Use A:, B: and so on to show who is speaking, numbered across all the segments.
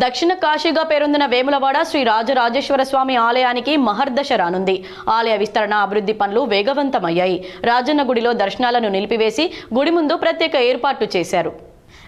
A: దక్షిణ కాశీగా పేరొందిన వేములవాడ శ్రీ రాజరాజేశ్వర స్వామి ఆలయానికి మహర్దశ రానుంది. ఆలయ విస్తరణ అభివృద్ధి పనులు వేగవంతమయ్యాయి. రాజన్న గుడిలో దర్శనాలను నిలిపివేసి గుడి ముందు ప్రత్యేక ఏర్పాట్లు చేశారు.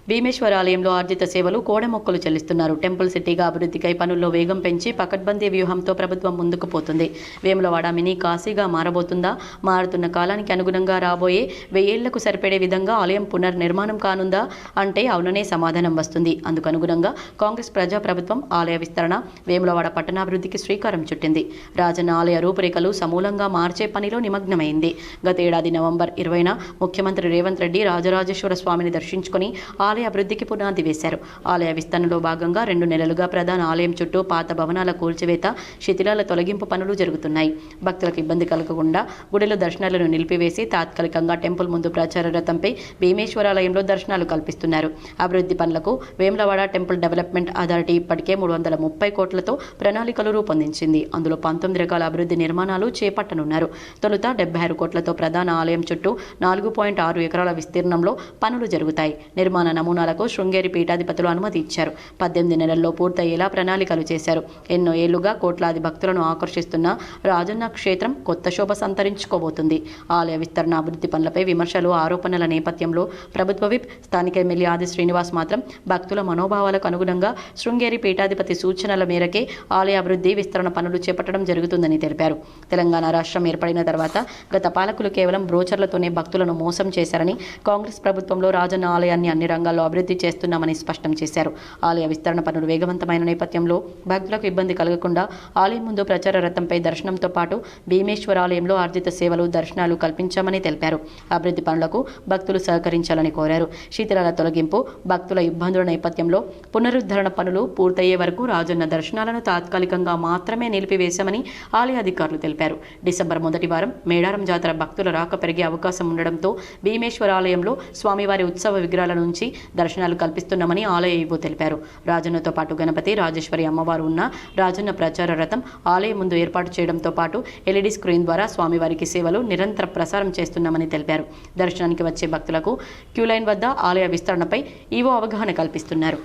A: భీమేశ్వర ఆలయంలో ఆర్జిత సేవలు కోడెమొక్కలు చెల్లిస్తున్నారు. టెంపుల్ సిటీగా అభివృద్ధికై పనుల్లో వేగం పెంచి పకడ్బందీ వ్యూహంతో ప్రభుత్వం ముందుకు పోతుంది. వేములవాడ మినీ కాశీగా మారబోతుందా? మారుతున్న కాలానికి అనుగుణంగా రాబోయే 1000 ఏళ్లకు సరిపడే విధంగా ఆలయం పునర్నిర్మాణం కానుందా అంటే అవుననే సమాధానం వస్తుంది. అందుకు అనుగుణంగా కాంగ్రెస్ ప్రజాప్రభుత్వం ఆలయ విస్తరణ, వేములవాడ పట్టణాభివృద్ధికి శ్రీకారం చుట్టింది. రాజన్న ఆలయ రూపురేఖలు సమూలంగా మార్చే పనిలో నిమగ్నమైంది. గతేడాది నవంబర్ 20న ముఖ్యమంత్రి రేవంత్ రెడ్డి రాజరాజేశ్వర స్వామిని దర్శించుకుని ఆలయ అభివృద్ధికి పునాది వేశారు. ఆలయ విస్తరణలో భాగంగా 2 నెలలుగా ప్రధాన ఆలయం చుట్టూ పాత భవనాల కూల్చివేత, శిథిలాల తొలగింపు పనులు జరుగుతున్నాయి. భక్తులకు ఇబ్బంది కలగకుండా గుడిలో దర్శనాలను నిలిపివేసి తాత్కాలికంగా టెంపుల్ ముందు ప్రచార రథంపై భీమేశ్వరాలయంలో దర్శనాలు కల్పిస్తున్నారు. అభివృద్ధి పనులకు వేములవాడ టెంపుల్ డెవలప్మెంట్ అథారిటీ ఇప్పటికే 330 కోట్లతో ప్రణాళికలు రూపొందించింది. అందులో 19 రకాల అభివృద్ధి నిర్మాణాలు చేపట్టనున్నారు. తొలుత 76 కోట్లతో ప్రధాన ఆలయం చుట్టూ 4.6 ఎకరాల విస్తీర్ణంలో పనులు జరుగుతాయి. నిర్మాణ నమూనాలకు శృంగేరి పీఠాధిపతులు అనుమతి ఇచ్చారు. 18 నెలల్లో పూర్తయ్యేలా ప్రణాళికలు చేశారు. ఎన్నో ఏళ్లుగా కోట్లాది భక్తులను ఆకర్షిస్తున్న రాజన్న క్షేత్రం కొత్త శోభ సంతరించుకోబోతుంది. ఆలయ విస్తరణ అభివృద్ధి పనులపై విమర్శలు, ఆరోపణల నేపథ్యంలో ప్రభుత్వ విప్, స్థానిక ఎమ్మెల్యే ఆది శ్రీనివాస్ మాత్రం భక్తుల మనోభావాలకు అనుగుణంగా శృంగేరి పీఠాధిపతి సూచనల మేరకే ఆలయ అభివృద్ధి, విస్తరణ పనులు చేపట్టడం జరుగుతుందని తెలిపారు. తెలంగాణ రాష్ట్రం ఏర్పడిన తర్వాత గత పాలకులు కేవలం బ్రోచర్లతోనే భక్తులను మోసం చేశారని, కాంగ్రెస్ ప్రభుత్వంలో రాజన్న ఆలయాన్ని అన్ని రంగాల్లో అభివృద్ధి చేస్తున్నామని స్పష్టం చేశారు. ఆలయ విస్తరణ పనులు వేగవంతమైన నేపథ్యంలో భక్తులకు ఇబ్బంది కలగకుండా ఆలయం ముందు ప్రచార రథంపై దర్శనంతో పాటు భీమేశ్వర ఆలయంలో ఆర్జిత సేవలు, దర్శనాలు కల్పించామని తెలిపారు. అభివృద్ధి పనులకు భక్తులు సహకరించాలని కోరారు. శిథిలాల తొలగింపు, భక్తుల ఇబ్బందుల నేపథ్యంలో పునరుద్ధరణ పనులు పూర్తయ్యే వరకు రాజన్న దర్శనాలను తాత్కాలికంగా మాత్రమే నిలిపివేశామని ఆలయ అధికారులు తెలిపారు. డిసెంబర్ మొదటి వారం మేడారం జాతర భక్తుల రాక పెరిగే అవకాశం ఉండడంతో భీమేశ్వర ఆలయంలో స్వామివారి ఉత్సవ విగ్రహాల నుంచి దర్శనాలు కల్పిస్తున్నామని ఆలయ ఈవో తెలిపారు. రాజన్నతో పాటు గణపతి, రాజేశ్వరి అమ్మవారు ఉన్న రాజన్న ప్రచార రథం ఆలయం ముందు ఏర్పాటు చేయడంతో పాటు LED స్క్రీన్ ద్వారా స్వామివారికి సేవలు నిరంతర ప్రసారం చేస్తున్నామని తెలిపారు. దర్శనానికి వచ్చే భక్తులకు క్యూలైన్ వద్ద ఆలయ విస్తరణపై ఈవో అవగాహన కల్పిస్తున్నారు.